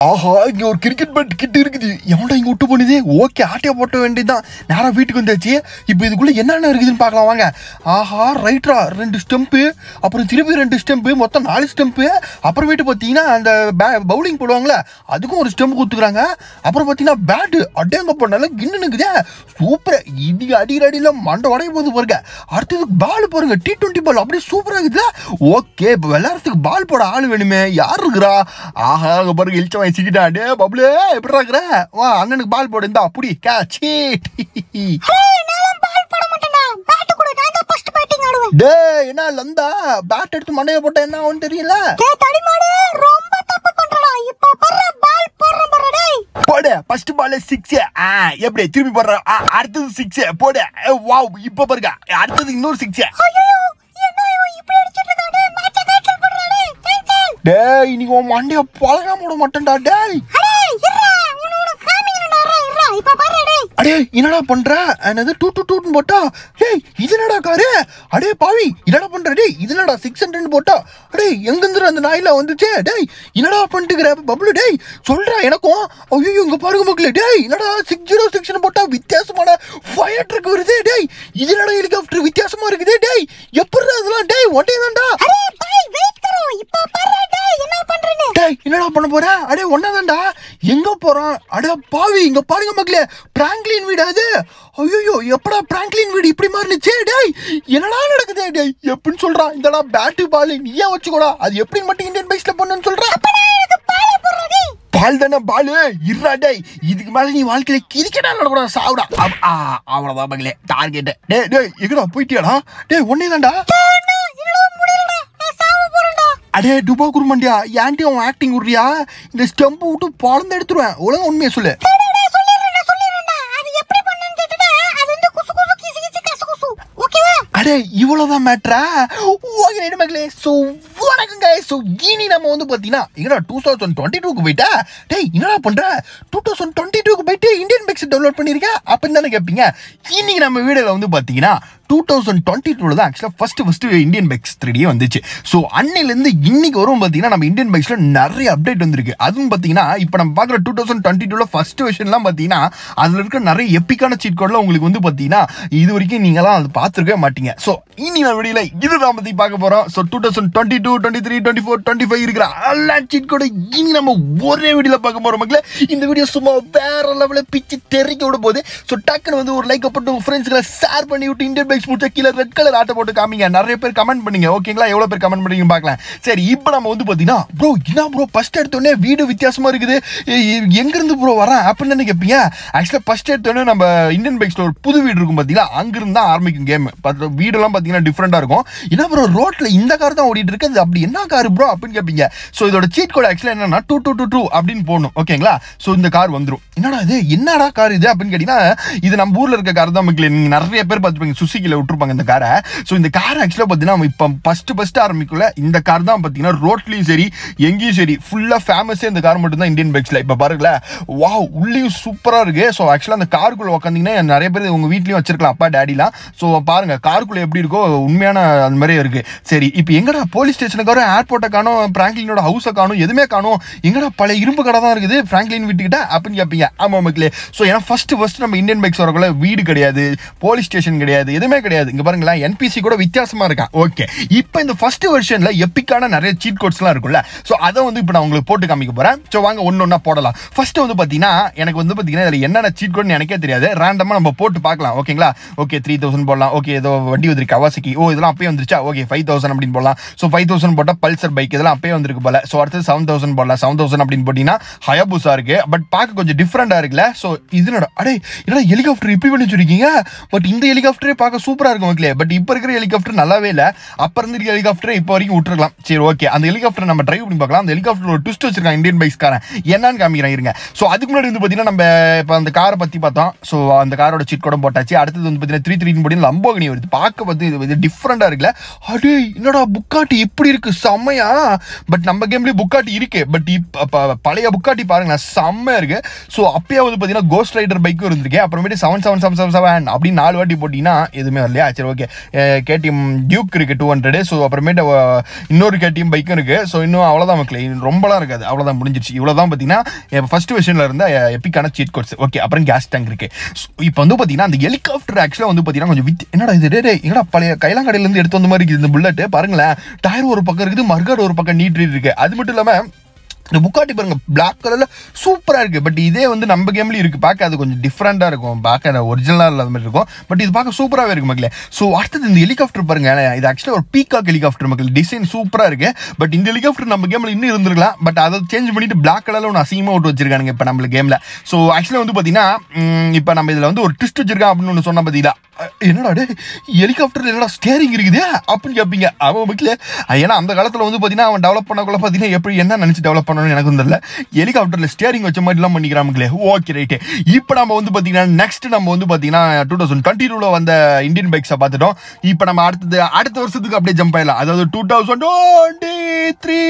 ஆஹா, இங்க ஒரு cricket bat கிட்ட இருக்குது. எவன்டா இங்க விட்டு போனது? ஓகே, ஆட்டையா போட்ட வேண்டியதுதான். நேரா வீட்டுக்கு வந்தாச்சு. இப்போ இதுக்குள்ள என்னென்ன இருக்குதுன்னு பார்க்கலாம் வாங்க. ஆஹா, ரைட்ரா 2 ஸ்டெம்பு, அப்புறம் திருப்பி 2 ஸ்டெம்பு, மொத்தம் 4 ஸ்டெம்பு. அப்புறமேட்டு பார்த்தீங்கன்னா அந்த பவுலிங் போடுவாங்களே அதுக்கும் ஒரு ஸ்டெம்பு கொடுத்துக்கிறாங்க. அப்புறம் பார்த்தீங்கன்னா பேட்டு அடேங்க பண்ணால கின்னு நிற்குதே, சூப்பர். இடி அடிக்கிற அடியில் மண்டை உடைய போது பாருங்க. அடுத்தது பால் பாருங்க, T20 பால் அப்படியே சூப்பராக இருக்குதுல. ஓகே, இப்போ விளையாடுறதுக்கு பால் போட ஆள் வேணுமே, யார் இருக்கிறா? ஆஹா, அங்கே பாருங்க இழிச்ச வச்சுக்கிட்டாண்டே பப்ளு, எப்படி இருக்கிற? வா, அண்ணனுக்கு பால் போடு, இந்தா அப்படி கேட்சி. டே, என்ன லந்தா பேட் எடுத்து மண்டையில போட்ட என்ன ஆகும் தெரியல. போடு, ஃபர்ஸ்ட் பால் 6. எப்படி திரும்பி போடுற? அடுத்தது 6 போடு. வாவ், இப்ப பாருங்க அடுத்தது இன்னொரு 6. டேய், இன்னைக்கு உன் மண்டைய பழகாம விட மாட்டேன்டா. டேய் அடே, என்னடா பண்ற? என்னது 2-2 போட்டா? டேய், இது என்னடா காரு? அடே பாவி, என்னடா பண்ற? டேய், இது என்னடா 600 போட்டா? அடே, எங்கிருந்து அந்த நாயில வந்துச்சு? டேய், என்னடா பண்ணிட்டுக்கிற பப்ளு? டேய் சொல்றா எனக்கும். ஐயோ, இங்க பாருங்க மக்களே. டேய், என்னடா 606 போட்டா வித்தியாசமான ஃபயர் ட்ரக் வருது. டேய், இது என்னடா ஹெலிகாப்டர் வித்தியாசமா இருக்குது. டேய், எப்படி அதெல்லாம்? டேய், ஒட்டே தான்டா. டேய், என்னடா பண்ண போற? அடே, ஒன்னதான்டா. எங்க போறான்? அடே பாவி, இங்க பாருங்க மக்களே, பிராங்க்லின் வீடு அது. ஐயோ, எப்படா பிராங்க்லின் வீடு இப்படி மாறினுச்சு? டேய், என்னடா நடக்குது? டேய், எப்படின்னு சொல்றான்? இந்தடா பேட்டு பால் நீயே வச்சுக்கூடா, அது எப்படின்னு மட்டும் இந்தியன் பைக்ஸ்ல பண்ணுன்னு சொல்றான். பால் தானே பாலு, இருடா. டேய், இதுக்கு மேல நீ வாழ்க்கையில கிரிக்கெட்டா நடக்கூடாது, சாவுடா. அவ்வளவுதான் மகளே, டார்கெட். டேய் டேய், எங்கடா போயிட்டியாடா? டேய், ஒன்னே தான்டா. அடே டுபா குருமண்டியா, ஏன்டி அவன் ஆக்டிங் விடுறியா? இந்த ஸ்டெம்பு விட்டு பழந்து எடுத்துருவேன். ஒழுங்கா உண்மையை சொல்லு. அடே, இவ்வளவுதான் மேட்ரா? ஓகே ரைட் மக்களே. ஸோ வணக்கம் guys. ஸோ இனி நம்ம வந்து பார்த்தீங்கன்னா என்னடா 2022க்கு போயிட்டா? டேய், என்னடா பண்ற? 2022க்கு போயிட்டு இந்தியன் பைக்ஸ் டவுன்லோட் பண்ணியிருக்கேன் அப்படின்னு தானே கேட்பீங்க. இன்னைக்கு நம்ம வீடியோவில் வந்து பார்த்தீங்கன்னா 2022 தான் ஆக்சுவலாக ஃபர்ஸ்ட் இந்தியன் பைக்ஸ் 3D வந்துச்சு. ஸோ அன்னிலேருந்து இன்னைக்கு வரும் பார்த்தீங்கன்னா நம்ம இந்தியன் பைக்ஸில் நிறைய அப்டேட் வந்திருக்கு. அதுவும் பார்த்தீங்கன்னா இப்போ நம்ம பார்க்குற 2022 ஃபர்ஸ்ட் வெர்ஷன்லாம் பார்த்தீங்கன்னா அதில் இருக்க நிறைய எப்பிக்கான சீட் கோட்லாம் உங்களுக்கு வந்து பார்த்தீங்கன்னா இது வரைக்கும் நீங்களாம் அது பார்த்துருக்கவே மாட்டீங்க. ஸோ இனி நான் வீடியோல இது நான் பற்றி பார்க்க போகிறோம். ஸோ 2022, 23, 24, 25 இருக்கிற எல்லா சீட் கோட இனி நம்ம ஒரே வீடியோவில் பார்க்க போகிறோம் மக்களே. இந்த வீடியோ சும்மா வேற லெவலில் பிச்சு தெரிக்க விட போகுது. ஸோ டக்குன்னு வந்து ஒரு லைக் போட்டு உங்கள் ஃப்ரெண்ட்ஸ்களை ஷேர் பண்ணி விட்டு இந்தியன் பைக்ஸ் முடிச்ச கீழே ரெட் கலர் ஆட்டை போட்டு காமிங்க. நிறைய பேர் கமெண்ட் பண்ணுங்க, ஓகேங்களா? எவ்வளோ பேர் கமெண்ட் பண்ணீங்கன்னு பார்க்கலாம். சரி, இப்போ நம்ம வந்து பார்த்தீங்கன்னா ப்ரோ என்ன ப்ரோ ஃபர்ஸ்ட் எடுத்தோடனே வீடு வித்தியாசமாக இருக்குது, எங்கேருந்து ப்ரோ வரேன் அப்படின்னு கேட்பீங்க. ஆக்சுவலாக ஃபர்ஸ்ட் எடுத்தோடனே நம்ம இந்தியன் பைக்ஸில் ஒரு புது வீடு இருக்கும் பார்த்தீங்களா, அங்கிருந்து தான் ஆரம்பிக்கும் கேம். வீடெல்லாம் பார்த்தீங்கன்னா டிஃப்ரெண்டாக இருக்கும். என்ன ப்ரோ ரோட்டில் இந்த கார் தான் ஓடிட்டு இருக்கு, அது அப்படி என்ன கார் ப்ரோ அப்படின்னு கேட்பீங்க. ஸோ இதோட சீட் கோட் ஆக்சுவலாக என்னன்னா 2222 அப்படின்னு போடணும், ஓகேங்களா? ஸோ இந்த கார் வந்துடும். என்னடா இது, என்னடா கார் இது அப்படின்னு கேட்டீங்கன்னா இது நம்ம ஊரில் இருக்க கார் தான் மக்களே. நீங்கள் நிறைய பேர் பார்த்துருப்பீங்க, சுசுக்கியில் விட்டுருப்பாங்க இந்த காரை. ஸோ இந்த கார் ஆக்சுவலாக பார்த்தீங்கன்னா இப்போ ஃபர்ஸ்ட் ஆரம்பிக்கல இந்த கார் தான் பார்த்தீங்கன்னா ரோட்லையும் சரி எங்கேயும் சரி ஃபுல்லாக ஃபேமஸே இந்த கார் மட்டும் தான் இந்தியன் பைக்ஸில். இப்போ பாருங்களேன், வாவ், உள்ளேயும் சூப்பராக இருக்குது. ஸோ ஆக்சுவலாக அந்த காருக்குள்ளே உட்காந்திங்கன்னா நிறைய பேர் உங்கள் வீட்லேயும் வச்சிருக்கலாம், அப்பா டேடிலாம். ஸோ பாருங்கள் காருக்குள்ளே எப்படி இருக்கோ உண்மையான அந்த மாதிரியே இருக்குது. சரி, இப்போ எங்கடா போலீஸ் ஸ்டேஷனுக்கு வர ஏர்போர்ட்டை காணும், பிராங்க்லினோட ஹவுஸை காணும், எதுவுமே காணும், எங்கடா பழைய இரும்பு கடை தான் இருக்குது பிராங்க்லின் வீட்டுக்கிட்ட அப்படின்னு கேட்பீங்க. ஆமாம் மக்களே. ஸோ ஏன்னா ஃபர்ஸ்ட் நம்ம இந்தியன் பைக்ஸ் வரக்குள்ள வீடு கிடையாது, போலீஸ் ஸ்டேஷன் கிடையாது, எதுவுமே கிடையாது. இங்கே பாருங்களேன், என்பிசி கூட வித்தியாசமாக இருக்கா. ஓகே, இப்போ இந்த ஃபர்ஸ்ட் வெர்ஷனில் எப்பிக்கான நிறைய சீட் கோட்ஸ்லாம் இருக்குல்ல. ஸோ அதை வந்து இப்போ நான் உங்களுக்கு போட்டு காமிக்க போகிறேன். ஸோ வாங்க ஒன்று போடலாம். ஃபர்ஸ்ட் வந்து பார்த்தீங்கன்னா எனக்கு வந்து பார்த்தீங்கன்னா இதில் என்னென்ன சீட் கோட்னு எனக்கே தெரியாது, ரேண்டமாக நம்ம போட்டு பார்க்கலாம், ஓகேங்களா? ஓகே, 3000 போடலாம். ஓகே, ஏதோ வண்டி வந்துருக்கு கவாசகி, ஓ இதெல்லாம் அப்பயே வந்துருச்சா? ஓகே, 5000 அப்படின்னு போடலாம். ஸோ 5000 போட்டால் பல்சர் பைக் இதெல்லாம் அப்பயே வந்துருக்கு போல. ஸோ அடுத்து 7000 போடலாம். 7000 அப்படின்னு போட்டிங்கன்னா ஹயாபுசா இருக்கு, பட் பார்க்க கொஞ்சம் டிஃப்ரெண்டாக இருக்குல்ல. ஸோ இதனோட அடே என்னடா ஹெலிகாப்டர் இப்படி பண்ணி வச்சிருக்கீங்க, பட் இந்த ஹெலிகாப்டரே பார்க்க சூப்பராக இருக்கும் மக்களே. பட் இப்போ இருக்கிற ஹெலிகாப்டர் நல்லாவே இல்லை, அப்போ இருந்த ஹெலிகாப்டரை இப்போ வரைக்கும் விட்டுருக்கலாம். சரி, ஓகே, அந்த ஹெலிகாப்டர் நம்ம டிரைவ் பண்ணி பார்க்கலாம். அந்த ஹெலிகாப்டர் ஒரு ட்விஸ்ட் வச்சிருக்காங்க இந்தியன் பைக்ஸ்காரன், என்னன்னு காமிக்கிறேன் இருங்க. ஸோ அதுக்கு முன்னாடி வந்து பார்த்தீங்கன்னா நம்ம இப்போ அந்த காரை பற்றி பார்த்தோம். ஸோ அந்த காரோட சீட் கூட போட்டாச்சு. அடுத்தது வந்து பார்த்தீங்கன்னா 330 போட்டி லம்போகினி வருது, பார்க்க பார்த்து இது டிஃப்ரெண்டாக இருக்குல்ல. அடே என்னடா புக்காட்டி இப்படி இருக்கு, செம்மையா. பட் நம்ம கேம்லேயே புக்காட்டி இருக்கு, பட் இப்போ பழைய புக்காட்டி பாருங்களேன், செம்மையா இருக்கு. ஸோ அப்பயே வந்து பார்த்தீங்கன்னா கோஸ்ட் ரைடர் பைக்கும் இருந்திருக்கு. அப்புறமேட்டு 7777 அப்படின்னு 4 வாட்டி போட்டிங்கன்னா இது எதுவுமே வரலையா? சரி ஓகே. கேடிஎம் டியூக் இருக்குது 200. ஸோ அப்புறமேட்டு இன்னொரு கேடிஎம் பைக்கும் இருக்குது. ஸோ இன்னும் அவ்வளோதான் மக்களே, ரொம்பலாம் இருக்காது, அவ்வளோதான் முடிஞ்சிருச்சு. இவ்வளோதான் பார்த்தீங்கன்னா ஃபர்ஸ்ட் வெர்ஷனில் இருந்த எப்பிக்கான சீட் கோட்ஸ். ஓகே, அப்புறம் கேஸ் டேங்க் இருக்குது. இப்போ வந்து பார்த்தீங்கன்னா அந்த ஹெலிகாப்டர் ஆக்சுவலாக வந்து பார்த்தீங்கன்னா கொஞ்சம் என்னடா இது என்னடா பழைய கைலாங்கடையிலேருந்து எடுத்து வந்த மாதிரி இருக்குது இந்த புல்லட். பாருங்களேன், டயர் ஒரு பக்கம் இருக்குது, மர்காட் ஒரு பக்கம் நீட் இருக்கு. அது மட்டும் இல்லாமல் இந்த புக்காட்டி பாருங்க, பிளாக் கலர்ல சூப்பரா இருக்கு. பட் இதே வந்து நம்ம கேம்லயும் இருக்கு, பார்க்க அது கொஞ்சம் டிஃப்ரெண்டா இருக்கும், பார்க்க ஒரிஜினலா இல்லாத மாதிரி இருக்கும். பட் இது பார்க்க சூப்பராகவே இருக்கு மக்களே. ஸோ அடுத்தது இந்த ஹெலிகாப்டர் பாருங்க, இது ஆக்சுவலா ஒரு பீகாக் ஹெலிகாப்டர் மக்கள், டிசைன் சூப்பரா இருக்கு. பட் இந்த ஹெலிகாப்டர் நம்ம கேம்ல இன்னும் இருந்திருக்கலாம். பட் அதை சேஞ்ச் பண்ணிட்டு பிளாக் கலர்ல ஒன்று அசிங்கமா விட்டு வச்சிருக்காங்க இப்போ நம்ம கேம்ல. ஸோ ஆக்சுவலா வந்து பாத்தீங்கன்னா இப்போ நம்ம இதுல வந்து ஒரு ட்விஸ்ட் வச்சிருக்கான் அப்படின்னு ஒன்று சொன்னா பாத்தீங்களா, என்னடா ஹெலிகாப்டர்ல என்னடா ஸ்டேரிங் இருக்குது அப்படின்னு கேட்பீங்க. அவன் மக்களே, ஏன்னா அந்த காலத்துல வந்து பாத்தீங்கன்னா அவன் டெவலப் பண்ணக்குள்ள பாத்தீங்கன்னா எப்படி என்ன நினைச்சு டெவலப் பண்ணணும்னு எனக்கு தெரியல. ஹெலிகாப்டர்ல ஸ்டேரிங் வச்ச மாதிரி எல்லாம் பண்ணிக்கிறாங்களே. Okay right. இப்போ நம்ம வந்து பாத்தீங்கன்னா நெக்ஸ்ட் நம்ம வந்து பாத்தீங்கன்னா 2022 வந்த இந்தியன் பைக்ஸை பார்த்துட்டோம். இப்போ நம்ம அடுத்த வருஷத்துக்கு அப்படியே ஜம்ப் ஆயிடலாம், அதாவது 2023.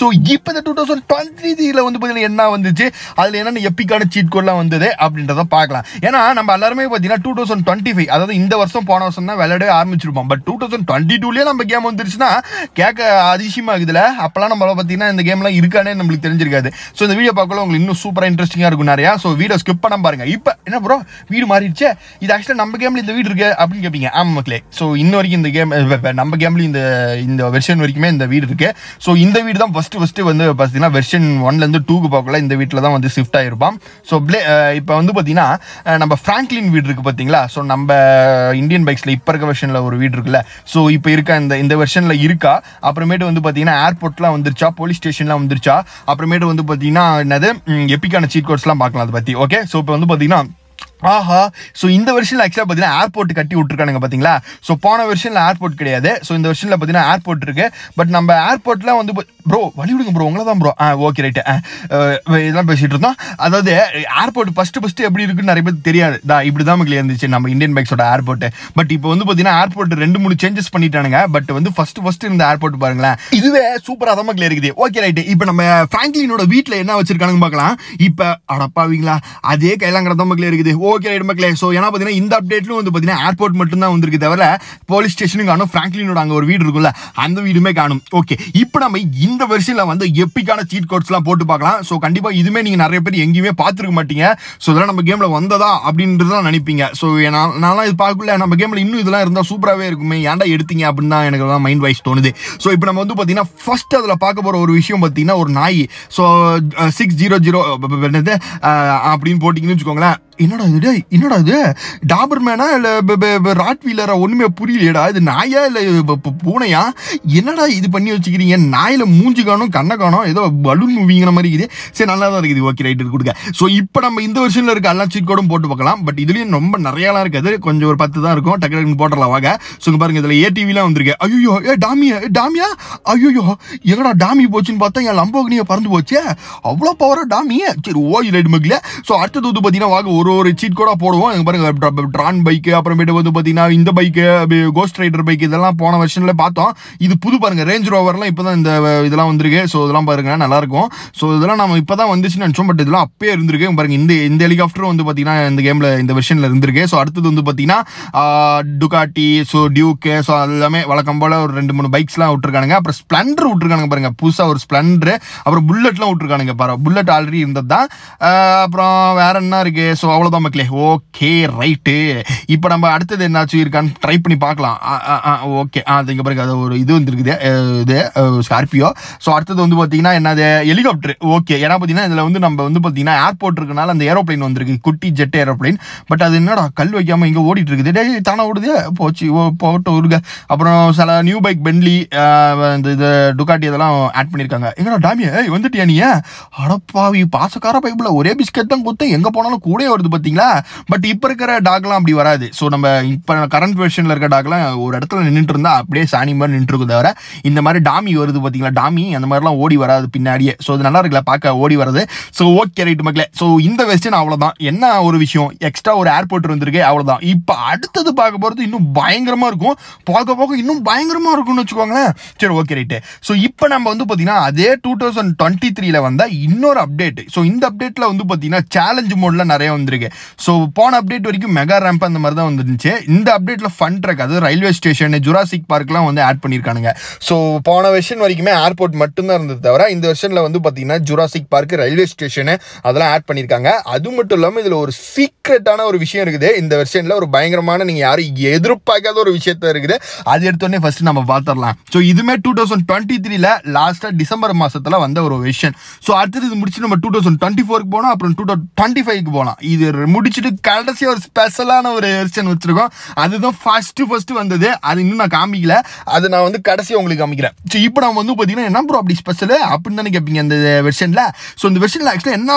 ஸோ இப்போ இந்த 2023ல வந்து பாத்தீங்கன்னா என்ன வந்துச்சு, அதுல என்னென்ன எப்பிக்கான சீட் கோட்லாம் வந்தது அப்படின்றத பார்க்கலாம். ஏன்னா நம்ம எல்லாருமே பாத்தீங்கன்னா 2025, அதாவது இந்த வருஷம் போன வருஷம் தான் விளையாட ஆரம்பிச்சிருப்போம். பட் 2022லயே நம்ம கேம் வந்துருச்சுன்னா கேட்க அதிசயமா இருக்குதுல. அப்பெல்லாம் நம்ம பார்த்தீங்கன்னா இந்த கேம்லாம் இருக்கானே நம்மளுக்கு தெரிஞ்சிருக்காது. ஸோ இந்த வீடியோ பார்க்கல உங்களுக்கு இன்னும் சூப்பராக இன்ட்ரெஸ்டிங்காக இருக்கும் நிறையா. ஸோ வீடியோ ஸ்கிப் பண்ண பாருங்க. இப்போ என்ன ப்ரோ வீடு மாறிடுச்சு, இது ஆக்சுவலாக நம்ம கேம்ல இந்த வீடு இருக்கு அப்படின்னு கேட்பீங்க. ஆமாம் மக்களே, ஸோ இன்ன வரைக்கும் இந்த கேம் நம்ம கேம்ல இந்த வெர்ஷன் வரைக்குமே இந்த வீடு இருக்கு. ஸோ இந்த வீடு தான் ஃபர்ஸ்ட் வந்து பார்த்தீங்கன்னா வெர்ஷன் 1லேருந்து 2க்கு பார்க்கல இந்த வீட்டில் தான் வந்து ஷிஃப்ட் ஆகிருப்பான். ஸோ இப்போ வந்து பார்த்தீங்கன்னா நம்ம ஃப்ராங்க்லின் வீடு இருக்கு பார்த்தீங்களா. ஸோ நம்ம இந்தியன் பைக்ஸ்ல இப்போ இருக்க வெர்ஷன்ல ஒரு வீடு இருக்குல்ல, ஸோ இப்போ இருக்க இந்த வெர்ஷன்ல இருக்கா. அப்புறமேட்டு வந்து பார்த்தீங்கன்னா ஏர்போர்ட்லாம் வந்துருச்சா, போலீஸ் ஸ்டேஷன்லாம் வந்துருச்சா, அப்புறமேட்டு வந்து பார்த்தீங்கன்னா என்னது எப்பிக்கான சீட் கோட்ஸ்லாம் பார்க்கலாம் அதை பற்றி. ஓகே, ஸோ இப்போ வந்து பார்த்தீங்கன்னா ஆஹா, ஸோ இந்த வெர்ஷனில் ஆக்சுவலாக பார்த்தீங்கன்னா ஏர்போர்ட் கட்டி விட்டுருக்கானுங்க பார்த்தீங்களா. ஸோ போன வெர்ஷனில் ஏர்போர்ட் கிடையாது. ஸோ இந்த வெர்ஷனில் பார்த்தீங்கன்னா ஏர்போர்ட் இருக்கு. பட் நம்ம ஏர்போர்ட்லாம் வந்து ப்ரோ வழி விடுங்க ப்ரோ, உங்களை தான் ப்ரோ. ஓகே ரைட்டு, இதெல்லாம் பேசிட்டு இருந்தோம். அதாவது ஏர்போர்ட் ஃபர்ஸ்ட் எப்படி இருக்குன்னு நிறைய பேருக்கு தெரியாது. இப்படி தான் மக்களே இருந்துச்சு நம்ம இந்தியன் பைக்ஸோட ஏர்போர்ட். பட் இப்போ வந்து பார்த்தீங்கன்னா ஏர்போர்ட் 2-3 சேஞ்சஸ் பண்ணிட்டானுங்க. பட் வந்து ஃபர்ஸ்ட் இந்த ஏர்போர்ட் பாருங்களேன், இதுவே சூப்பராக தான் மக்களே இருக்குது. Okay right. இப்போ நம்ம ஃப்ராங்க்லினோட வீட்டில் என்ன வச்சிருக்கானுங்க பார்க்கலாம். இப்போ அடப்பாவீங்களா, அதே கைலாங்கடை தான் மக்களே இருக்குது. ஓகே ரைட் மக்களே. ஸோ ஏன்னா பார்த்தீங்கன்னா இந்த அப்டேட்லும் வந்து பார்த்தீங்கன்னா ஏர்போர்ட் மட்டும் தான் வந்திருக்கு தவிர போலீஸ் ஸ்டேஷனும் காணும், ஃப்ராங்க்லினோட அங்கே ஒரு வீடு இருக்குல்ல அந்த வீடுமே காணும். ஓகே, இப்போ நம்ம இந்த வெர்ஷனில் வந்து எப்பிக்கான சீட் கோட்ஸ்லாம் போட்டு பார்க்கலாம். ஸோ கண்டிப்பாக இதுவுமே நீங்கள் நிறைய பேர் எங்கேயுமே பார்த்துருக்க மாட்டீங்க. ஸோ இதெல்லாம் நம்ம கேமில் வந்ததா அப்படின்றதான் நினைப்பீங்க. ஸோ நான்லாம் இது பார்க்கல, நம்ம கேமில் இன்னும் இதெல்லாம் இருந்தால் சூப்பராகவே இருக்குமே, ஏன்டா எடுத்தீங்க அப்படின்னு தான் எனக்கு தான் மைண்ட் வைஸ் தோணுது. ஸோ இப்போ நம்ம வந்து பார்த்தீங்கன்னா ஃபர்ஸ்ட் அதில் பார்க்க போகிற ஒரு விஷயம் பார்த்தீங்கன்னா ஒரு நாய். ஸோ 600 அப்படின்னு போட்டிங்கன்னு வச்சுக்கோங்களேன். என்னடா இது டாபர்மேனா இல்ல ராட் வீலரா, ஒண்ணுமே புரியலையடா. இது நாயா இல்ல பூனையா, என்னடா இது பண்ணி வச்சுக்கிறீங்க. நாயில மூஞ்சி காணும், கண்ணை காணும், ஏதோ பலூன் மூவிங்கிற மாதிரி இருக்குது. சரி, நல்லா தான் இருக்குது. ஓகே ரைட், கொடுங்க. ஸோ இப்போ நம்ம இந்த வருஷன்ல இருக்க எல்லா சீட் கோடும் போட்டு பார்க்கலாம். பட் இதுலயும் ரொம்ப நிறையலாம் இருக்காது, கொஞ்சம் ஒரு 10 தான் இருக்கும். டக்கு போட்டுடலாம் வாங்க. ஸோ பாருங்க, இதுல ஏடிவிலாம் வந்திருக்கு. ஐயோ டாமியா, ஐயோ எங்கடா டாமி போச்சுன்னு பார்த்தா என் லம்போகினியை பறந்து போச்சு. அவ்வளோ பவரா டாமியே. சரி ஓய் ரைட் மக்களே. ஸோ அடுத்தது வந்து பார்த்தீங்கன்னா வாங்க ஒரு சீட் கூட போடுவோம். பாருங்க ட்ரான் பைக்கு, அப்புறமேட்டு வந்து பார்த்தீங்கன்னா இந்த பைக்கு கோஸ்ட் ரைடர் பைக், இதெல்லாம் போன வருஷன்ல பார்த்தோம். இது புது பாருங்க, ரேஞ்ச் ரோவர்லாம் இப்போதான் இந்த இதெல்லாம் வந்திருக்கு. ஸோ இதெல்லாம் பாருங்க நல்லா இருக்கும். ஸோ இதெல்லாம் நம்ம இப்போதான் வந்துச்சுன்னு நினச்சோம். பட் இதெல்லாம் அப்பயே இருந்திருக்கு பாருங்க. இந்த ஹெலிகாப்டரும் வந்து பார்த்தீங்கன்னா இந்த கேம்ல இந்த வெர்ஷன்ல இருந்திருக்கு. ஸோ அடுத்தது வந்து பார்த்தீங்கன்னா டுகாட்டி, ஸோ டியூக்கு, ஸோ எல்லாமே வழக்கம் போல ஒரு 2-3 பைக்ஸ்லாம் விட்டுருக்கானுங்க. அப்புறம் ஸ்ப்ளெண்டர் விட்டுருக்கானுங்க பாருங்க, புதுசாக ஒரு ஸ்ப்ளெண்டர். அப்புறம் புல்லட்லாம் விட்டுருக்கானுங்க பாருங்க, புல்லட் ஆல்ரெடி இருந்தது தான். அப்புறம் வேற என்ன இருக்கு. ஸோ அவ்வளோதான் மக்களே. Okay right. இப்போ நம்ம அடுத்தது என்னாச்சும் இருக்கான்னு ட்ரை பண்ணி பார்க்கலாம். ஓகே, அது இங்கே பாருங்க, அது ஒரு இது வந்துருக்குது, இது ஸ்கார்பியோ. ஸோ அடுத்தது வந்து பார்த்தீங்கன்னா என்னது ஹெலிகாப்டர். ஓகே, ஏன்னா பார்த்தீங்கன்னா இதில் வந்து நம்ம வந்து பார்த்தீங்கன்னா ஏர்போர்ட் இருக்கனால அந்த ஏரோப்ளைன் வந்திருக்கு, குட்டி ஜெட் ஏரோப்ளைன். பட் அது என்னடா கல் வைக்காமல் இங்கே ஓடிட்டு இருக்குது. டே தானே ஓடுது, போச்சு போட்டு வருங்க. அப்புறம் சில நியூ பைக் பென்லி, இது டுகாட்டி இதெல்லாம் ஆட் பண்ணியிருக்காங்க. எங்கடா டாமியா வந்துட்டியா நீ? அடப்பாவி பாசக்கார பைப்பில் ஒரே பிஸ்கட் தான் கொடுத்தேன், எங்கே போனாலும் கூட வருது பார்த்தீங்களா. பட் இப்போ இருக்கிற டாக்லாம் அப்படி வராது. ஸோ நம்ம இப்போ கரண்ட் வெர்ஷனில் இருக்க டாக்லாம் ஒரு இடத்துல நின்றுட்டு இருந்தால் அப்படியே சாணி மாதிரி நின்றுருக்கும் தவிர இந்த மாதிரி டாமி வருது பார்த்தீங்களா. காமி அந்த மாதிரிலாம் ஓடி வராது பின்னாடியே. ஸோ அது நல்லா இருக்குல்ல பார்க்க ஓடி வரது. ஸோ ஓகே ரைட் மக்களே. ஸோ இந்த வெஸ்டர்ன் அவ்வளோதான். என்ன ஒரு விஷயம், எக்ஸ்ட்ரா ஒரு ஏர்போர்ட் வந்திருக்கு, அவ்வளோதான். இப்போ அடுத்தது பார்க்க போகிறது இன்னும் பயங்கரமாக இருக்கும், பார்க்க போக இன்னும் பயங்கரமாக இருக்கும்னு வச்சுக்கோங்களேன். சரி ஓகே ரைட்டு. ஸோ இப்போ நம்ம வந்து பார்த்தீங்கன்னா அதே 2023 வந்த இன்னொரு அப்டேட். ஸோ இந்த அப்டேட்டில் வந்து பார்த்தீங்கன்னா சேலஞ்ச் மோடில் நிறைய வந்திருக்கு. ஸோ போன அப்டேட் வரைக்கும் மெகா ரேம்ப் அந்த மாதிரி தான் வந்துருந்துச்சு. இந்த அப்டேட்டில் ஃபன் ட்ரக், அது ரயில்வே ஸ்டேஷன், ஜுராசிக் பார்க்லாம் வந்து ஆட் பண்ணியிருக்கானுங்க. ஸோ போன வெர்ஷன் வரைக்குமே ஏர்போர்ட் மட்டும்தான் இருந்தது தவிர இந்த வெர்ஷனில் வந்து பார்த்தீங்கன்னா ஜுராசிக் பார்க், ரயில்வே ஸ்டேஷனு அதெல்லாம் ஆட் பண்ணியிருக்காங்க. அது மட்டும் இல்லாமல் இதில் ஒரு சீக்ரெட்டான ஒரு விஷயம் இருக்குது. இந்த வெர்ஷனில் ஒரு பயங்கரமான நீங்கள் யாரும் எதிர்பார்க்காத ஒரு விஷயத்த இருக்குது. அது எடுத்தோடனே ஃபர்ஸ்ட் நம்ம பார்த்துடலாம். ஸோ இதுமே 2023 லாஸ்ட்டாக டிசம்பர் மாதத்தில் வந்த ஒரு வெர்ஷன். ஸோ அடுத்தது இது முடிச்சு நம்ம 2024 போனோம், அப்புறம் 2025 போகலாம். இது முடிச்சுட்டு கடைசியாக ஒரு ஸ்பெஷலான ஒரு வெர்ஷன் வச்சிருக்கோம். அதுதான் ஃபர்ஸ்ட் வந்தது. அது இன்னும் நான் காமிக்கல, அது நான் வந்து கடைசியாக உங்களுக்கு காமிக்கிறேன். ஸோ இப்போ நம்ம வந்து பார்த்தீங்கன்னா என்ன ப்ரோ அப்படி ஸ்பெஷல் அப்படின்னு தானே கேட்பீங்க இந்த வெர்ஷனில். ஸோ இந்த வெர்ஷனில் ஆக்சுவலாக என்ன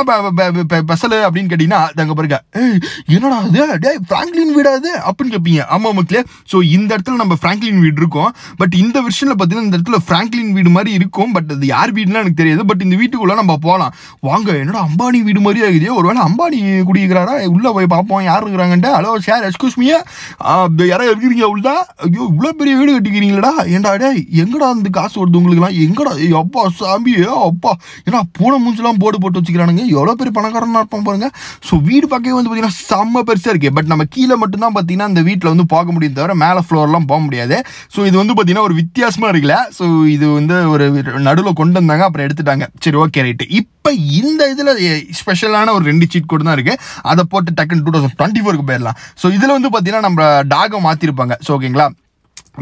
ஸ்பெஷல் அப்படின்னு கேட்டிங்கன்னா அங்கே பாருங்க, என்னடா அது டே ஃப்ராங்க்லின் வீடா அது அப்படின்னு கேட்பீங்க. ஆமாம் மக்களே. ஸோ இந்த இடத்துல நம்ம ஃப்ராங்க்லின் வீடு இருக்கும். பட் இந்த வெர்ஷனில் பார்த்தீங்கன்னா இந்த இடத்துல ஃப்ராங்க்லின் வீடு மாதிரி இருக்கும். பட் அது யார் வீடுன்னு எனக்கு தெரியாது. பட் இந்த வீட்டுக்குள்ளே நம்ம போகலாம் வாங்க. என்னடா அம்பானி வீடு மாதிரி ஆகுது, ஒருவேளை அம்பானி குடிக்கிறாரா, உள்ளே போய் பார்ப்போம் யார் இருக்கிறாங்கன்ட்டு. ஹலோ சார் எக்ஸ்கூஸ் மீ, யாராவது இருக்கிறீங்க உள்ள? ஐயோ இவ்வளோ பெரிய வீடு கட்டிக்கிறீங்களா, ஏன்டா டே எங்கடா அந்த காசு வருது உங்களுக்குலாம், எங்கடா அப்பா சாமி அப்பா, ஏன்னா பூனை மூஞ்செல்லாம் போர்டு போட்டு வச்சுக்கிறானுங்க, எவ்வளோ பெரிய பணக்காரனா இருப்பான் பாருங்க. ஸோ வீடு பார்க்கவே வந்து பார்த்தீங்கன்னா செம்ம பெருசாக இருக்கு. பட் நம்ம கீழே மட்டும்தான் பார்த்தீங்கன்னா இந்த வீட்டில் வந்து பார்க்க முடியும் தவிர மேலே ஃப்ளோர்லாம் போக முடியாது. ஸோ இது வந்து பார்த்தீங்கன்னா ஒரு வித்தியாசமாக இருக்குல்ல. ஸோ இது வந்து ஒரு நடுவில் கொண்டு வந்தாங்க, அப்புறம் எடுத்துட்டாங்க. சரி ஓகே ரைட்டு. இப்போ இந்த இதில் ஸ்பெஷலான ஒரு 2 சீட் கோடு தான் இருக்குது. அதை போட்டு டக்குன்னு 2024 போயிடலாம். ஸோ இதில் வந்து பார்த்தீங்கன்னா நம்ம டாகை மாற்றிருப்பாங்க. ஸோ ஓகேங்களா,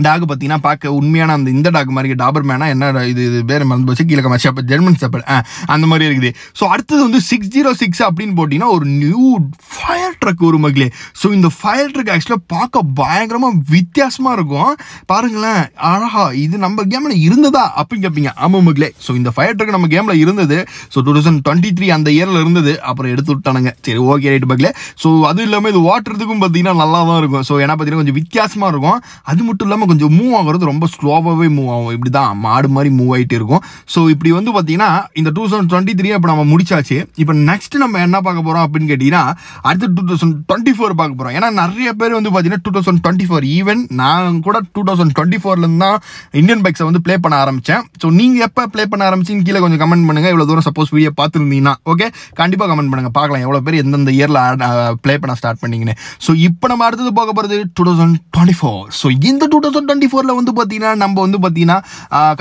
டாக் பார்த்தீங்கன்னா பார்க்க உண்மையான இந்த டாக் மாதிரி டாபர் மேனா என்ன இது பேர் மறந்து போச்சு, கீழே கமாச்சு, அப்போ ஜெர்மன் ஷெப்பர்ட் அந்த மாதிரி இருக்குது. ஸோ அடுத்தது வந்து 606 அப்படின்னு போட்டிங்கன்னா ஒரு நியூ ஃபயர் ட்ரக் வரும் மக்களே. ஸோ இந்த ஃபயர் ட்ரக் ஆக்சுவலாக பார்க்க பயங்கரமாக வித்தியாசமாக இருக்கும் பாருங்களேன். ஆஹா இது நம்ம கேமில் இருந்ததா அப்படின்னு கேட்பீங்க. ஆமாம் மக்களே. ஸோ இந்த ஃபயர் ட்ரக் நம்ம கேமில் இருந்தது. ஸோ 2023 அந்த இயரில் இருந்தது, அப்புறம் எடுத்து விட்டானுங்க. சரி ஓகே ரைட்டு மக்களே. ஸோ அதுவும் இல்லாமல் இது ஓட்டுறதுக்கும் பார்த்தீங்கன்னா நல்லா தான் இருக்கும். ஸோ ஏன்னா பார்த்தீங்கன்னா கொஞ்சம் வித்தியாசமாக இருக்கும். அது மட்டும் இல்லாமல் கொஞ்சம் மூவ் ஆகுறது ரொம்ப ஸ்லோவாகவே மூவ் ஆகும், இப்படி தான் மாடு மாதிரி மூவ் ஆகிட்டு இருக்கும். ஸோ இப்படி வந்து பார்த்தீங்கன்னா இந்த 2023 இப்போ நம்ம முடிச்சாச்சு. இப்போ நெக்ஸ்ட் நம்ம என்ன பார்க்க போகிறோம் அப்படின்னு கேட்டிங்கன்னா அடுத்து 2024 பார்க்க போகிறோம். ஏன்னா நிறைய பேர் வந்து பார்த்தீங்கன்னா 2024 ஈவன் நான் கூட 2024 தான் இந்தியன் பைக்ஸை வந்து ப்ளே பண்ண ஆரம்பித்தேன். ஸோ நீங்கள் எப்போ ப்ளே பண்ண ஆரம்பிச்சின்னு கீழே கொஞ்சம் கமெண்ட் பண்ணுங்கள். இவ்வளோ தூரம் சப்போஸ் வீடியோ பார்த்துருந்தீங்கன்னா ஓகே கண்டிப்பாக கமெண்ட் பண்ணுங்கள், பார்க்கலாம் எவ்வளோ பேர் எந்தெந்த இயரில் ப்ளே பண்ண ஸ்டார்ட் பண்ணிங்கன்னு. ஸோ இப்போ நம்ம அடுத்தது பார்க்க போகிறது 2024. ஸோ இந்த 2024 வந்து பார்த்தீங்கன்னா நம்ம வந்து பார்த்தீங்கன்னா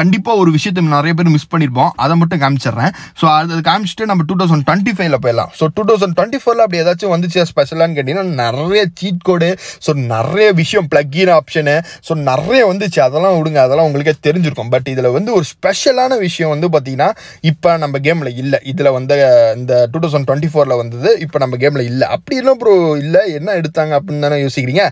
கண்டிப்பாக ஒரு விஷயத்தை நிறைய பேர் மிஸ் பண்ணியிருப்போம். அதை மட்டும் காமிச்சிடுறேன். ஸோ அதை காமிச்சிட்டு நம்ம 2025 போயிடலாம். ஸோ 2024 அப்படி ஏதாச்சும் வந்துச்சு ஸ்பெஷலான்னு கேட்டிங்கன்னா நிறைய சீட் கோடு, ஸோ நிறைய விஷயம் பிளக்கின் ஆப்ஷனு, ஸோ நிறைய வந்துச்சு. அதெல்லாம் விடுங்க, அதெல்லாம் உங்களுக்கே தெரிஞ்சிருக்கும். பட் இதில் வந்து ஒரு ஸ்பெஷலான விஷயம் வந்து பார்த்தீங்கன்னா இப்போ நம்ம கேமில் இல்லை. இதில் வந்து இந்த 2024 வந்தது, இப்போ நம்ம கேமில் இல்லை. அப்படி இல்லை ப்ரோ, இல்லை என்ன எடுத்தாங்க அப்படின்னு தானே யோசிக்கிறீங்க.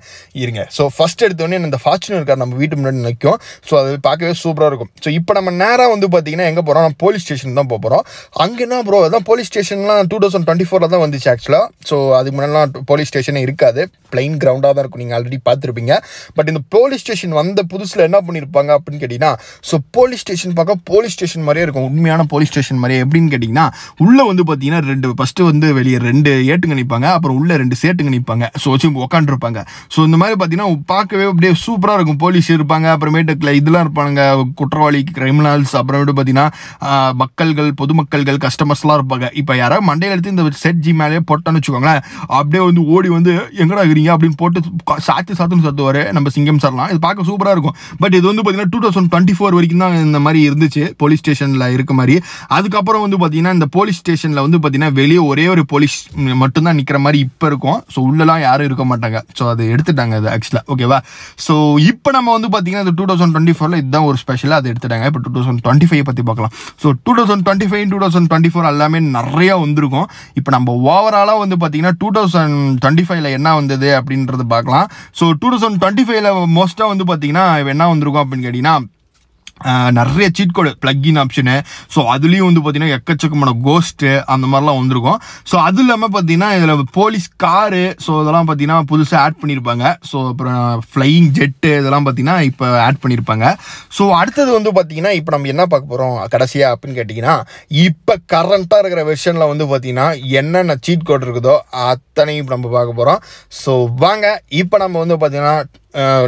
இருங்க. ஸோ ஃபர்ஸ்ட் எடுத்தோடனே இந்த ஃபார்ச்சுனர் கார் நம்ம வீட்டு முன்னாடி நிற்கும். ஸோ அது பார்க்கவே சூப்பராக இருக்கும். ஸோ இப்போ நம்ம நேராக வந்து பார்த்தீங்கன்னா எங்கே போகிறோம், நம்ம போலீஸ் ஸ்டேஷன் தான் போகிறோம். அங்கே என்ன ப்ரோ, அதான் போலீஸ் ஸ்டேஷன்லாம் 2024 தான் வந்துச்சு ஆக்சுவலாக. ஸோ அதுக்கு முன்னாடிலாம் போலீஸ் ஸ்டேஷனே இருக்காது, பிளைன் கிரவுண்டாக தான் இருக்கும். நீங்கள் ஆல்ரெடி பார்த்துருப்பீங்க. பட் இந்த போலீஸ் ஸ்டேஷன் வந்த புதுசில் என்ன பண்ணியிருப்பாங்க அப்படின்னு கேட்டிங்கன்னா, ஸோ போலீஸ் ஸ்டேஷன் பார்க்க போலீஸ் ஸ்டேஷன் மாதிரியே இருக்கும், உண்மையான போலீஸ் ஸ்டேஷன் மாதிரியே. எப்படின்னு கேட்டிங்கன்னா உள்ளே வந்து பார்த்தீங்கன்னா ஃபஸ்ட்டு வந்து வெளியே 2 ஏட்டுங்க நிற்பாங்க, அப்புறம் உள்ளே 2 சேட்டுங்க நிற்பாங்க. ஸோ வச்சு உட்காந்துருப்பாங்க. ஸோ இந்த மாதிரி பார்த்தீங்கன்னா பார்க்கவே அப்படியே சூப்பராக இருக்கும். போலீஸ் இருப்பாங்க, அப்புறமேட்டுக்குள்ள இதெல்லாம் இருப்பாங்க, குற்றவாளி கிரிமினல்ஸ், அப்புறமேட்டு பார்த்தீங்கன்னா பொதுமக்கள்கள் கஸ்டமர்ஸ்லாம் இருப்பாங்க. இப்போ யாராவது மண்டையில் எடுத்து இந்த செட் ஜி மேலே போட்டான்னு வச்சுக்கோங்களேன், அப்படியே வந்து ஓடி வந்து எங்கடா இருக்கிறீங்க அப்படின்னு போட்டு சாத்துன்னு சத்துவார் நம்ம சிங்கம் சார்லாம். இது பார்க்க சூப்பராக இருக்கும். பட் இது வந்து பார்த்தீங்கன்னா 2024 வரைக்கும் தான் இந்த மாதிரி இருந்துச்சு போலீஸ் ஸ்டேஷனில் இருக்க மாதிரி. அதுக்கப்புறம் வந்து பார்த்தீங்கன்னா இந்த போலீஸ் ஸ்டேஷனில் வந்து பார்த்தீங்கன்னா வெளியே ஒரே ஒரு போலீஸ் மட்டும்தான் நிற்கிற மாதிரி இப்போ இருக்கும். ஸோ உள்ளலாம் யாரும் இருக்க மாட்டாங்க. ஸோ அதை எடுத்துட்டாங்க அது ஆக்சுவலாக. ஓகேவா. ஸோ இப்போ நம்ம வந்து பார்த்தீங்கன்னா இந்த 2024 இதுதான் ஒரு ஸ்பெஷலாக அதை எடுத்துட்டாங்க. இப்போ 2025 பற்றி பார்க்கலாம். ஸோ 2025 2024 எல்லாமே நிறையா வந்திருக்கும். இப்போ நம்ம ஓவராலாக வந்து பார்த்தீங்கன்னா 2025 என்ன வந்தது அப்படின்றது பார்க்கலாம். ஸோ 2025 மோஸ்ட்டாக வந்து பார்த்தீங்கன்னா என்ன வந்திருக்கும் அப்படின்னு கேட்டிங்கன்னா நிறைய சீட் கோடு பிளக்இன் ஆப்ஷனு. ஸோ அதுலேயும் வந்து பார்த்தீங்கன்னா எக்கச்சக்கமான கோஸ்ட்டு அந்த மாதிரிலாம் வந்திருக்கும். ஸோ அது இல்லாமல் பார்த்தீங்கன்னா இதில் போலீஸ் காரு, ஸோ இதெல்லாம் பார்த்தீங்கன்னா புதுசாக ஆட் பண்ணியிருப்பாங்க. ஸோ அப்புறம் ஃப்ளையிங் ஜெட்டு இதெல்லாம் பார்த்தீங்கன்னா இப்போ ஆட் பண்ணியிருப்பாங்க. ஸோ அடுத்தது வந்து பார்த்தீங்கன்னா இப்போ நம்ம என்ன பார்க்க போகிறோம் கடைசியாக அப்படின்னு கேட்டிங்கன்னா, இப்போ கரண்ட்டாக இருக்கிற வெர்ஷனில் வந்து பார்த்தீங்கன்னா என்னென்ன சீட் கோட் இருக்குதோ அத்தனையும் இப்போ நம்ம பார்க்க போகிறோம். ஸோ வாங்க இப்போ நம்ம வந்து பார்த்தீங்கன்னா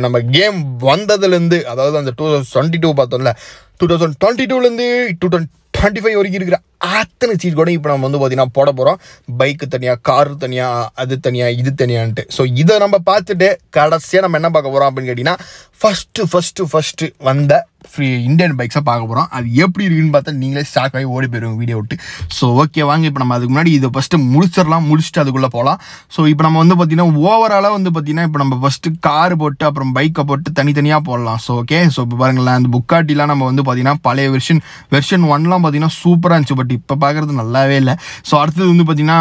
நம்ம கேம் வந்ததுலேருந்து, அதாவது அந்த 2022 பார்த்தோம்ல, 2022லேருந்து 2025 வரைக்கும் இருக்கிற அத்தனை சீட் கூட இப்போ நம்ம வந்து பார்த்தீங்கன்னா போட போகிறோம். பைக்கு தனியாக, காரு தனியாக, அது தனியாக, இது தனியான்ட்டு. ஸோ இதை நம்ம பார்த்துட்டு கடைசியாக நம்ம என்ன பார்க்க போகிறோம் அப்படின்னு கேட்டிங்கன்னா, ஃபஸ்ட்டு வந்த ஃப்ரீ இந்தியன் பைக்ஸை பார்க்க போகிறோம். அது எப்படி இருக்குன்னு பார்த்தா நீங்களே ஸ்டாக் ஆகி ஓடி போயிடுவோம் வீடியோ விட்டு. ஸோ ஓகே வாங்க இப்போ நம்ம அதுக்கு முன்னாடி இதை ஃபஸ்ட்டு முடிச்சுட்டு அதுக்குள்ளே போகலாம். ஸோ இப்போ நம்ம வந்து பார்த்தீங்கன்னா ஓவராலாக வந்து பார்த்தீங்கன்னா இப்போ நம்ம ஃபஸ்ட்டு கார் போட்டு அப்புறம் பைக்கை போட்டு தனித்தனியாக போடலாம். ஸோ ஓகே, ஸோ இப்போ பாருங்களேன், அந்த புக்காட்டிலாம் நம்ம வந்து பார்த்தீங்கன்னா பழைய வெர்ஷன் 1லாம் பார்த்தீங்கன்னா சூப்பராக இருந்துச்சு. பட் இப்போ பார்க்குறது நல்லாவே இல்லை. ஸோ அடுத்தது வந்து பார்த்தீங்கன்னா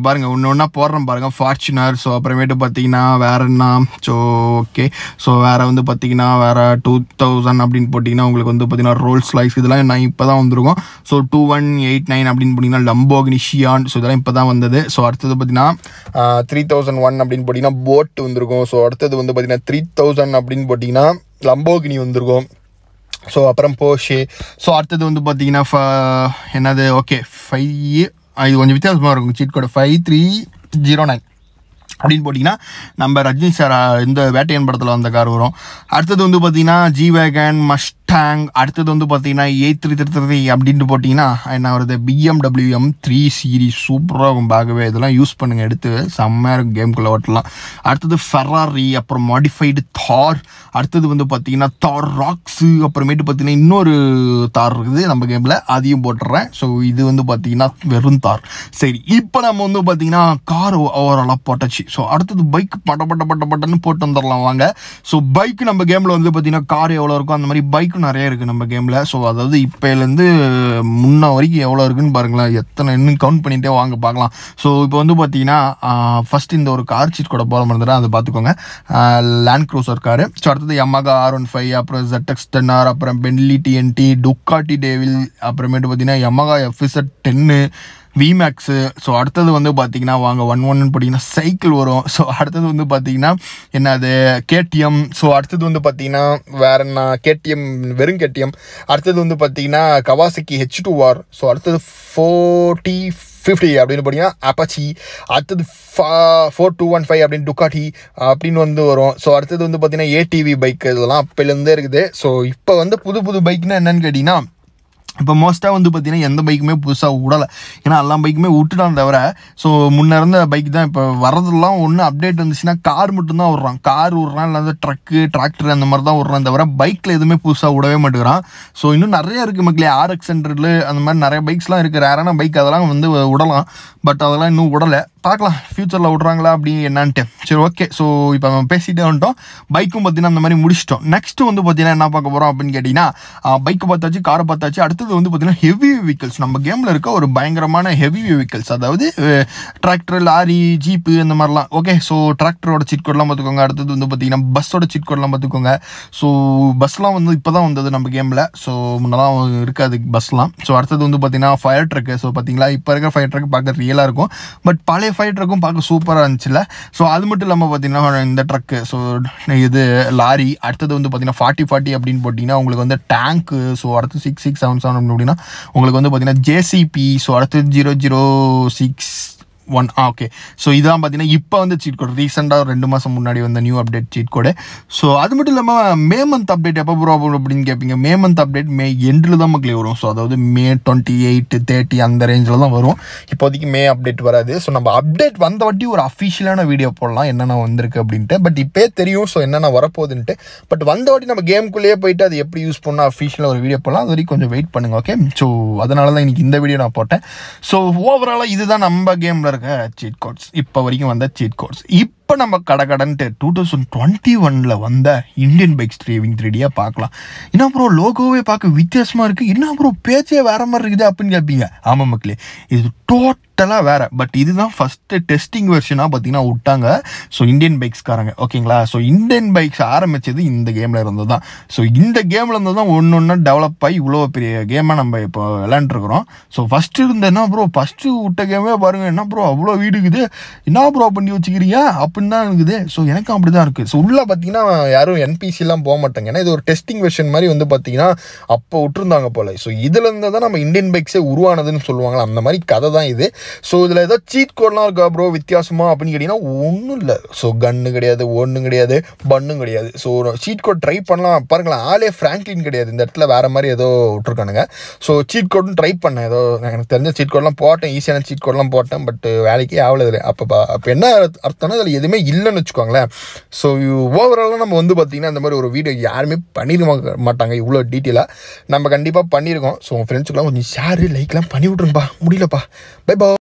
பாருங்கள் ஒன்று ஒன்றா போடுறோம் பாருங்கள், ஃபார்ச்சுனர். ஸோ அப்புறமேட்டு பார்த்தீங்கன்னா வேறு என்ன, ஸோ ஓகே, ஸோ வேறு வந்து பார்த்தீங்கன்னா வேறு 2000 அப்படின்னு போட்டிங்கன்னா உங்களுக்கு வந்து பார்த்தீங்கன்னா ரோல்ஸ் ராய்ஸ் இதெல்லாம் நான் இப்போ தான் வந்துருக்கும். ஸோ 2189 அப்படின்னு போட்டிங்கன்னா லம்போகினி ஷியான். ஸோ இதெல்லாம் இப்போ தான் வந்தது. ஸோ அடுத்தது பார்த்தீங்கன்னா 3001 அப்படின்னு போட்டிங்கன்னா போட் வந்திருக்கும். ஸோ அடுத்தது வந்து பார்த்தீங்கன்னா 3000 அப்படின்னு போட்டிங்கன்னா லம்போகினி வந்திருக்கும். ஸோ அப்புறம் போஷே. ஸோ அடுத்தது வந்து பார்த்தீங்கன்னா என்னது, ஓகே 5, இது கொஞ்சம் வித்தியாசமாக இருக்கும் சீட் கோடு 5309 அப்படின்னு போட்டிங்கன்னா நம்ம ரஜினி சார் இந்த வேட்டையன் படத்தில் வந்த கார் வரும். அடுத்தது வந்து பார்த்தீங்கன்னா ஜி-வேகன், மஸ்டாங். அடுத்தது வந்து பார்த்தீங்கன்னா 8333 அப்படின்ட்டு போட்டிங்கன்னா என்ன வருது, BMW M3 சீரிஸ். சூப்பராக இருக்கும் பார்க்கவே. இதெல்லாம் யூஸ் பண்ணுங்கள், எடுத்து செம்மையாக இருக்கும் கேமுக்குள்ளே ஓட்டலாம். அடுத்தது ஃபெராரி, அப்புறம் மாடிஃபைடு தார். அடுத்தது வந்து பார்த்தீங்கன்னா தார் ராக்ஸு. அப்புறமேட்டு பார்த்தீங்கன்னா இன்னொரு தார் இருக்குது நம்ம கேமில், அதையும் போட்டுடுறேன். ஸோ இது வந்து பார்த்தீங்கன்னா வெறும் தார். சரி, இப்போ நம்ம வந்து பார்த்தீங்கன்னா கார் ஓவராலாக போட்டாச்சு. ஸோ அடுத்தது பைக் பட்டன்னு போட்டு வந்துடலாம் வாங்க. ஸோ பைக் நம்ம கேமில் வந்து பார்த்தீங்கன்னா கார் எவ்வளோ இருக்கும் அந்த மாதிரி பைக்கும் நிறைய இருக்குது நம்ம கேமில். ஸோ அதாவது இப்போலேருந்து முன்ன வரைக்கும் எவ்வளோ இருக்குன்னு பாருங்களேன், எத்தனை இன்னும் கவுண்ட் பண்ணிகிட்டே வாங்க பார்க்கலாம். ஸோ இப்போ வந்து பார்த்தீங்கன்னா ஃபஸ்ட்டு இந்த ஒரு கார் சீட் கூட போட முடிஞ்சிடா, அதை பார்த்துக்கோங்க. Land cruiser car. ஸோ அடுத்தது Yamaha R15, அப்புறம் ZX10R, அப்புறம் பென்லி TNT, டுக்காட்டி டேவில், அப்புறமேட்டு பார்த்தீங்கன்னா Yamaha FZ10, விமேக்ஸு. ஸோ அடுத்தது வந்து பார்த்தீங்கன்னா வாங்க 11 போட்டிங்கன்னா சைக்கிள் வரும். ஸோ அடுத்தது வந்து பார்த்தீங்கன்னா என்னது KTM. ஸோ அடுத்தது வந்து பார்த்தீங்கன்னா வேற என்ன, KTM வெறும் KTM. அடுத்தது வந்து பார்த்தீங்கன்னா கவாசக்கி H2R. ஸோ அடுத்தது 4050 அப்படின்னு பார்த்தீங்கன்னா அப்பாச்சி. அடுத்தது 4215 அப்படின்னு டுக்காட்டி அப்படின்னு வந்து வரும். ஸோ அடுத்தது வந்து பார்த்தீங்கன்னா ATV பைக். இதெல்லாம் அப்போலேருந்தே இருக்குது. ஸோ இப்போ வந்து புது பைக்னா என்னன்னு கேட்டிங்கன்னா, இப்போ மோஸ்ட்டாக வந்து பார்த்தீங்கன்னா எந்த பைக்குமே புதுசாக விடலை. ஏன்னா எல்லா பைக்குமே விட்டுட்டான் தவிர, ஸோ முன்னே இருந்த பைக் தான் இப்போ வரதெல்லாம். ஒன்று அப்டேட் வந்துச்சுன்னா கார் மட்டும்தான் விட்றான். கார் விட்றான், இல்லை ட்ரக்கு டிராக்டர் அந்த மாதிரி தான் விட்றான் தவிர பைக்கில் எதுவுமே புதுசாக விடவே மாட்டேங்கிறான். ஸோ இன்னும் நிறைய இருக்குது மக்களே, RX100 அந்த மாதிரி நிறைய பைக்ஸ்லாம் இருக்குது. ரேரான பைக் அதெல்லாம் வந்து விடலாம். பட் அதெல்லாம் இன்னும் விடலை. பார்க்கலாம் ஃப்யூச்சரில் விட்றாங்களா அப்படி என்னான்ட்டு. சரி ஓகே, ஸோ இப்போ நம்ம பேசிகிட்டே வந்துட்டோம். பைக்கும் பார்த்தீங்கன்னா அந்த மாதிரி முடிச்சிட்டோம். நெக்ஸ்ட்டு வந்து பார்த்தீங்கன்னா என்ன பார்க்க போகிறோம் அப்படின்னு கேட்டிங்கன்னா, பைக்கை பார்த்தாச்சு, காரை பார்த்தாச்சு. அடுத்தது வந்து பார்த்தீங்கன்னா ஹெவி வெஹிக்கல்ஸ். நம்ம கேமில் இருக்க ஒரு பயங்கரமான ஹெவி வெஹிக்கல்ஸ், அதாவது டிராக்டர், லாரி, ஜீப்பு இந்த மாதிரிலாம். ஓகே, ஸோ டிராக்டரோட சீட் கோட்லாம் பார்த்துக்கோங்க. அடுத்தது வந்து பார்த்தீங்கன்னா பஸ்ஸோட சீட் கோட்லாம் பார்த்துக்கோங்க. ஸோ பஸ்லாம் வந்து இப்போ தான் வந்தது நம்ம கேமில். ஸோ முன்னெல்லாம் இருக்காது பஸ்லாம். ஸோ அடுத்தது வந்து பார்த்தீங்கன்னா ஃபயர் ட்ரக்கு. ஸோ பார்த்தீங்களா, இப்போ இருக்கிற ஃபயர் ட்ரக் பார்க்க ரியலாக இருக்கும். பட் பழைய ஃபயர் ட்ரக்கும் பார்க்க சூப்பராக இருந்துச்சுல்ல. ஸோ அது மட்டும் இல்லாமல் பார்த்தீங்கன்னா இந்த ட்ரக்கு, ஸோ இது லாரி. அடுத்தது வந்து பார்த்தீங்கன்னா 4040 அப்படின்னு போட்டிங்கன்னா உங்களுக்கு வந்து டேங்க்கு. ஸோ அடுத்து 6677 அப்படின்னா உங்களுக்கு வந்து பார்த்தீங்கன்னா JCP. ஸோ அடுத்து 0061. ஓகே, ஸோ இதான் பார்த்தீங்கன்னா இப்போ வந்து சீட் கோடு ரீசெண்டாக 2 மாதம் முன்னாடி வந்த நியூ அப்டேட் சீட் கோடு. ஸோ அது மட்டும் இல்லாமல் மே மந்த் அப்டேட் எப்போ ப்ராப்ளம் அப்படின்னு கேட்பீங்க. மே மந்த் அப்டேட் மே எண்டில் தான் மக்களே வரும். ஸோ அதாவது May 28, 30 அந்த ரேஞ்சில் தான் வரும். இப்போதைக்கு மே அப்டேட் வராது. ஸோ நம்ம அப்டேட் வந்த வாட்டி ஒரு அஃபிஷியலான வீடியோ போடலாம் என்னென்ன வந்திருக்கு அப்படின்ட்டு. பட் இப்போ தெரியும் ஸோ என்னென்ன வரப்போகுதுன்ட்டு. பட் வந்த வாட்டி நம்ம கேமுக்குள்ளேயே போயிட்டு அது எப்படி யூஸ் பண்ணால் அஃபிஷியலாக ஒரு வீடியோ போடலாம். அது வரைக்கும் கொஞ்சம் வெயிட் பண்ணுங்கள். ஓகே, ஸோ அதனால தான் இன்றைக்கி இந்த வீடியோ நான் போட்டேன். ஸோ ஓவராலாக இதுதான் நம்ம கேமில் சீட் கோட்ஸ், இப்போ வரைக்கும் வந்த சீட் கோட்ஸ். இப்போ நம்ம கடன்ட்டு 2021 வந்த இந்தியன் பைக்ஸ் டிரைவிங் 3Dயாக பார்க்கலாம். என்ன ப்ரோ லோகோவே பார்க்க வித்தியாசமாக இருக்குது, என்ன ப்ரோ பேச்சே வேற மாதிரி இருக்குது அப்படின்னு கேட்பீங்க. ஆமாம் மக்களே, இது டோட்டல் டோட்டலாக வேறு. பட் இதுதான் ஃபஸ்ட்டு டெஸ்டிங் வெர்ஷனாக பார்த்தீங்கன்னா விட்டாங்க. ஸோ இந்தியன் பைக்ஸ்காரங்க ஓகேங்களா. ஸோ இந்தியன் பைக்ஸ் ஆரம்பித்தது இந்த கேமில் இருந்து தான். ஸோ இந்த கேமில் இருந்து தான் ஒன்று ஒன்று டெவலப் ஆகி இவ்வளோ பெரிய கேமாக நம்ம இப்போ விளாண்டுருக்குறோம். ஸோ ஃபஸ்ட்டு இருந்த என்ன ப்ரோ ஃபஸ்ட்டு விட்ட கேமே பாருங்கள், என்ன ப்ரோ அவ்வளோ வீடு இருக்குது, என்ன ப்ரோ பண்ணி வச்சுக்கிறீங்க அப்படின்னு தான் இருக்குது. ஸோ எனக்கும் அப்படி தான் இருக்குது. ஸோ உள்ளே பார்த்தீங்கன்னா யாரும் என்பிசிலாம் போக மாட்டாங்க, ஏன்னா இது ஒரு டெஸ்டிங் வெர்ஷன் மாதிரி வந்து பார்த்தீங்கன்னா அப்போ விட்டுருந்தாங்க போல். ஸோ இதுலேருந்து தான் நம்ம இந்தியன் பைக்ஸே உருவானதுன்னு சொல்லுவாங்களா, அந்த மாதிரி கதை தான் இது. ஸோ இதில் ஏதோ சீட் கோட்லாம் இருக்கா ப்ரோ வித்தியாசமாக அப்படின்னு கேட்டிங்கன்னா ஒன்றும் இல்லை. ஸோ கன்னு கிடையாது, ஒன்றும் கிடையாது, பன்னும் கிடையாது. ஸோ சீட் கோட் ட்ரை பண்ணலாம் பாருங்களேன். ஆளே ஃப்ராங்க்லின் கிடையாது இந்த இடத்துல, வேறு மாதிரி ஏதோ விட்டுருக்கானுங்க. ஸோ சீட் கோட்டும் ட்ரை பண்ணேன், ஏதோ எனக்கு தெரிஞ்ச சீட் கோட்லாம் போட்டேன், ஈஸியான சீட் கோட்லாம் போட்டேன். பட் வேலைக்கே ஆகலை. அப்போ என்ன அர்த்தம்னா அதில் எதுவுமே இல்லைன்னு வச்சுக்கோங்களேன். ஸோ ஓவராலாக நம்ம வந்து பார்த்திங்கன்னா இந்த மாதிரி ஒரு வீடியோ யாருமே பண்ணிருக்க மாட்டாங்க இவ்வளோ டீட்டெயிலாக. நம்ம கண்டிப்பாக பண்ணியிருக்கோம். ஸோ உங்கள் ஃப்ரெண்ட்ஸுக்கெல்லாம் கொஞ்சம் ஷேரு லைக்லாம் பண்ணி விட்ருங்கப்பா, முடியலப்பா. Bye by.